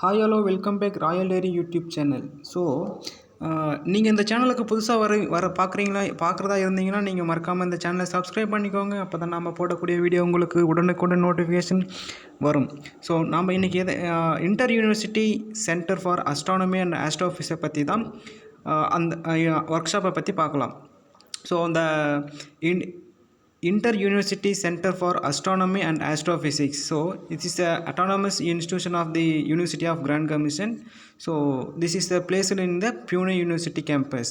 Hi hello welcome back Royal Dairy YouTube channel. So நீங்கள் இந்த சேனலுக்கு புதுசாக பார்க்குறதா இருந்தீங்கன்னா நீங்கள் மறக்காமல் இந்த சேனலை சப்ஸ்கிரைப் பண்ணிக்கோங்க. அப்போ தான் நம்ம போடக்கூடிய வீடியோ உங்களுக்கு உடனுக்குடன் நோட்டிஃபிகேஷன் வரும். ஸோ நாம் இன்றைக்கி inter university centre for astronomy and ஆஸ்ட்ரோஃபிஸை பற்றி தான் அந்த ஒர்க் ஷாப்பை பற்றி பார்க்கலாம். ஸோ அந்த Inter-University Center for Astronomy and Astrophysics. So it is an autonomous institution of the University of Grand Commission. So this is placed in the Pune University campus.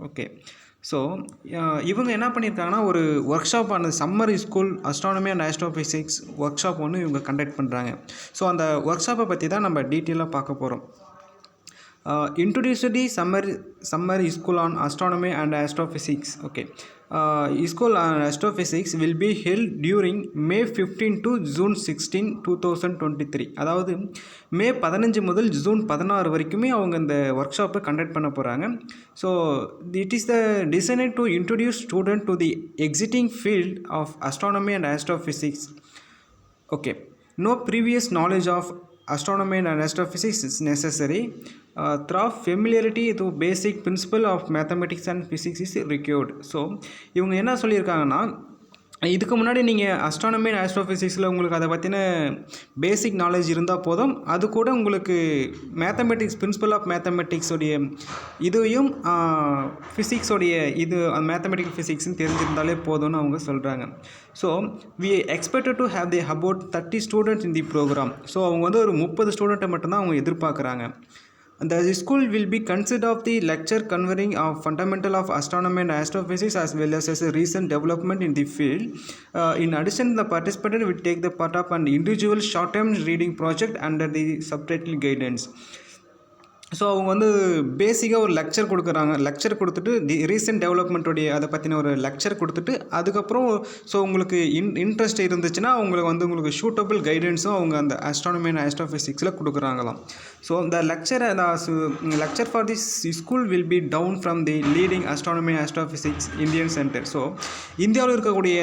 Okay. So இவங்க என்ன பண்ணியிருக்காங்கன்னா ஒரு work shop அந்த summer school astronomy and astrophysics work shop ஒன்று இவங்க conduct பண்ணுறாங்க. So அந்த work ஷாப்பை பற்றி தான் நம்ம டீட்டெயிலாக பார்க்க போகிறோம். Introduced the summer school on astronomy and astrophysics. Okay, school on astrophysics will be held during May 15 to June 16, 2023. அதாவது மே 15 முதல் ஜூன் 16 வரைக்குமே அவங்க இந்த ஒர்க் ஷாப்பை கண்டக்ட் பண்ண போகிறாங்க. So it is the designed to introduce student to the exiting field of astronomy and astrophysics. Okay, no previous knowledge of astronomy and astrophysics is necessary. Through familiarity to basic principle of mathematics and physics is required. So இவங்க என்ன சொல்லியிருக்காங்கன்னா, இதுக்கு முன்னாடி நீங்கள் astronomy and ஆஸ்ட்ரோஃபிசிக்ஸில் உங்களுக்கு அதை பற்றின basic knowledge இருந்தால் போதும். அது கூட உங்களுக்கு மேத்தமெட்டிக்ஸ் பிரின்சிபல் ஆஃப் மேத்தமெட்டிக்ஸோடைய இதையும் ஃபிசிக்ஸோடைய இது மேத்தமெட்டிக்கல் ஃபிசிக்ஸ்னு தெரிஞ்சிருந்தாலே போதும்னு அவங்க சொல்கிறாங்க. So we expected to have the about 30 students in the programme. ஸோ அவங்க வந்து ஒரு 30 ஸ்டூடெண்ட்டை மட்டும்தான் அவங்க எதிர்பார்க்குறாங்க. The school will be considered of the lecture covering of fundamental of astronomy and astrophysics as well as a recent development in the field. In addition, the participant will take the part of an individual short-term reading project under the subtitle guidance. So அவங்க வந்து பேசிக்காக ஒரு lecture கொடுத்துட்டு recent டெவலப்மெண்ட்டோடைய அதை பற்றின ஒரு lecture கொடுத்துட்டு அதுக்கப்புறம் ஸோ உங்களுக்கு இன்ட்ரெஸ்ட் இருந்துச்சுன்னா உங்களுக்கு ஷூட்டபிள் கைடன்ஸும் அவங்க அந்த ஆஸ்ட்ரானமி அண்ட் ஆஸ்ட்ரோஃபிசிக்ஸில் கொடுக்குறாங்களாம். ஸோ இந்த lecture for the school will be down from the leading astronomy astrophysics Indian centre. So இந்தியாவில் இருக்கக்கூடிய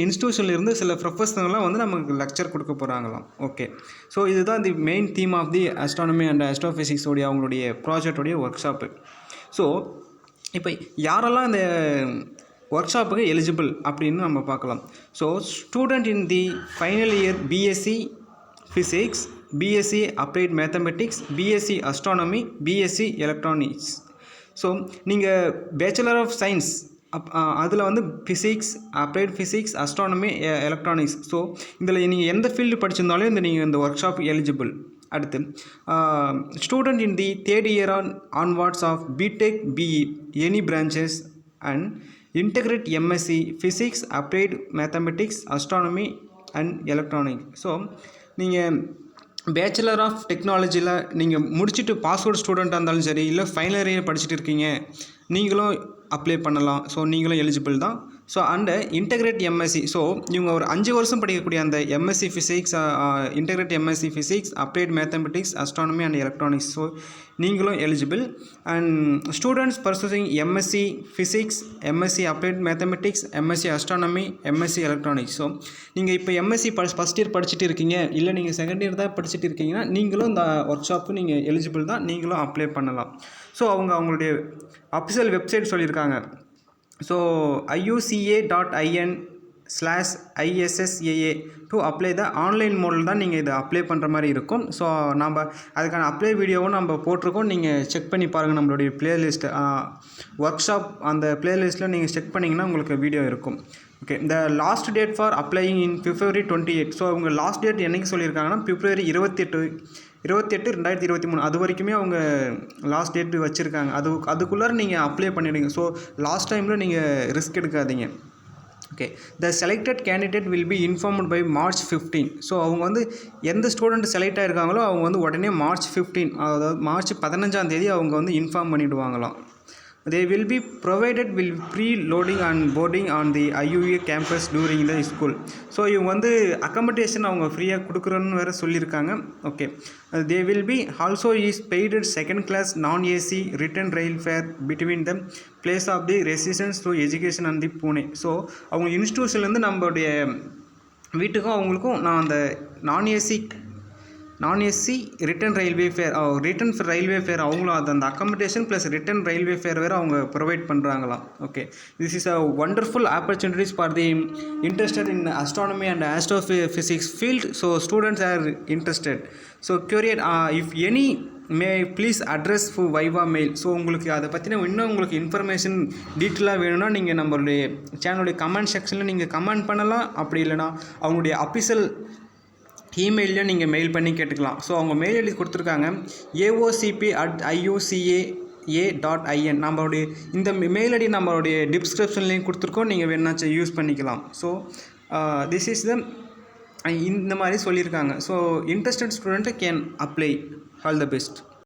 இன்ஸ்டியூஷன்லேருந்து சில ப்ரொஃபஸர்லாம் வந்து நமக்கு லெக்சர் கொடுக்க போகிறாங்களாம். ஓகே, ஸோ இதுதான் the main theme of the astronomy and astrophysics அவங்களுடைய ப்ராஜெக்டோடைய ஒர்க் ஷாப்பு. ஸோ இப்போ யாரெல்லாம் இந்த ஒர்க் ஷாப்புக்கு எலிஜிபிள் அப்படின்னு நம்ம பார்க்கலாம். So student in the final year BSc physics, BSc applied mathematics, BSc astronomy, BSc electronics. So நீங்கள் பேச்சுலர் ஆஃப் சயின்ஸ் அதில் வந்து physics, applied physics, astronomy, electronics. So இதில் நீங்கள் எந்த ஃபீல்டு படிச்சிருந்தாலும் நீங்கள் இந்த ஒர்க் ஷாப் எலிஜிபிள். அடுத்து student in the third year onwards of BTech, BE any branches and integrate MSc physics, applied mathematics, astronomy and electronics. So நீங்கள் bachelor of டெக்னாலஜியில் நீங்கள் முடிச்சுட்டு பாஸ்அவுட் ஸ்டூடெண்ட்டாக இருந்தாலும் சரி, இல்லை ஃபைனல் இயர் படிச்சுட்டு இருக்கீங்க, நீங்களும் அப்ளை பண்ணலாம். ஸோ நீங்களும் எலிஜிபிள் தான். So and integrate MSc. So இவங்க ஒரு 5 வருஷம் படிக்கக்கூடிய அந்த MSc physics, integrate MSc physics, applied mathematics, astronomy and electronics. So நீங்களும் eligible. And students pursuing MSc physics, MSc applied mathematics, MSc astronomy, MSc electronics. So நீங்கள் இப்போ MSc first year படிச்சுட்டு இருக்கீங்க, இல்லை நீங்கள் செகண்ட் இயர் தான் படிச்சுட்டு இருக்கீங்கன்னா நீங்களும் இந்த ஒர்க் ஷாப்புக்கு நீங்கள் எலிஜிபிள் தான், நீங்களும் அப்ளை பண்ணலாம். ஸோ அவங்களுடைய அஃபிஷியல் வெப்சைட் சொல்லியிருக்காங்க. So IUCAA.in/ISSAA to apply the online மோடில் தான் நீங்கள் இதை அப்ளை பண்ணுற மாதிரி இருக்கும். ஸோ நம்ம அதுக்கான அப்ளை வீடியோவும் நம்ம போட்டிருக்கோம், நீங்கள் செக் பண்ணி பாருங்கள். நம்மளுடைய ப்ளேலிஸ்ட்டு ஒர்க் ஷாப் அந்த ப்ளேலிஸ்ட்டில் நீங்கள் செக் பண்ணிங்கன்னா உங்களுக்கு வீடியோ இருக்கும். ஓகே, இந்த last date for applying in February 28. So அவங்க லாஸ்ட் டேட் என்றைக்கு சொல்லியிருக்காங்கன்னா February 28, 2023. அது வரைக்குமே அவங்க லாஸ்ட் டேட் வச்சுருக்காங்க. அதுக்குள்ளார நீங்கள் அப்ளை பண்ணிவிடுங்க. ஸோ லாஸ்ட் டைமில் நீங்கள் ரிஸ்க் எடுக்காதீங்க. Okay, the selected candidate will be informed by March 15. So அவங்க வந்து எந்த ஸ்டூடெண்ட் செலக்ட் ஆகிருக்காங்களோ அவங்க வந்து உடனே March 15, அதாவது March 15 அவங்க வந்து inform பண்ணிவிடுவாங்களாம். They will be provided with pre-loading and boarding on the IUAAA campus during the school. So இவங்க வந்து அக்கமடேஷன் அவங்க ஃப்ரீயாக கொடுக்குறோன்னு வேறு சொல்லியிருக்காங்க. Okay, they will be also is paid second class non-AC return rail fare between the place of the residence to education and the Pune. So அவங்க இன்ஸ்டியூஷன்லேருந்து நம்மளுடைய வீட்டுக்கும் அவங்களுக்கும் நான் அந்த non AC non AC return railway fare return railway fare அவங்களும் அந்த accommodation plus return railway fare வேறு அவங்க ப்ரொவைட் பண்ணுறாங்களாம். Okay, this is a wonderful opportunities for the interested in astronomy and astrophysics field. So students are interested. So queries if any may please address ஃபு via mail. So உங்களுக்கு அதை பற்றின இன்னும் உங்களுக்கு information டீட்டெயிலாக வேணும்னா நீங்கள் நம்மளுடைய சேனலுடைய கமெண்ட் செக்ஷனில் நீங்கள் கமெண்ட் பண்ணலாம். அப்படி இல்லைனா அவங்களுடைய அஃபிஷியல் இமெயிலையும் நீங்கள் மெயில் பண்ணி கேட்டுக்கலாம். ஸோ அவங்க மெயில் எழுதி கொடுத்துருக்காங்க aocp@iucaa.in. நம்மளுடைய இந்த மெயில் ஐடி நம்மளுடைய டிஸ்கிரிப்ஷன்லேயும் கொடுத்துருக்கோம், நீங்கள் வேணாச்சும் யூஸ் பண்ணிக்கலாம். ஸோ திஸ் இஸ் த இந்த மாதிரி சொல்லியிருக்காங்க. So interested student can apply. All the best.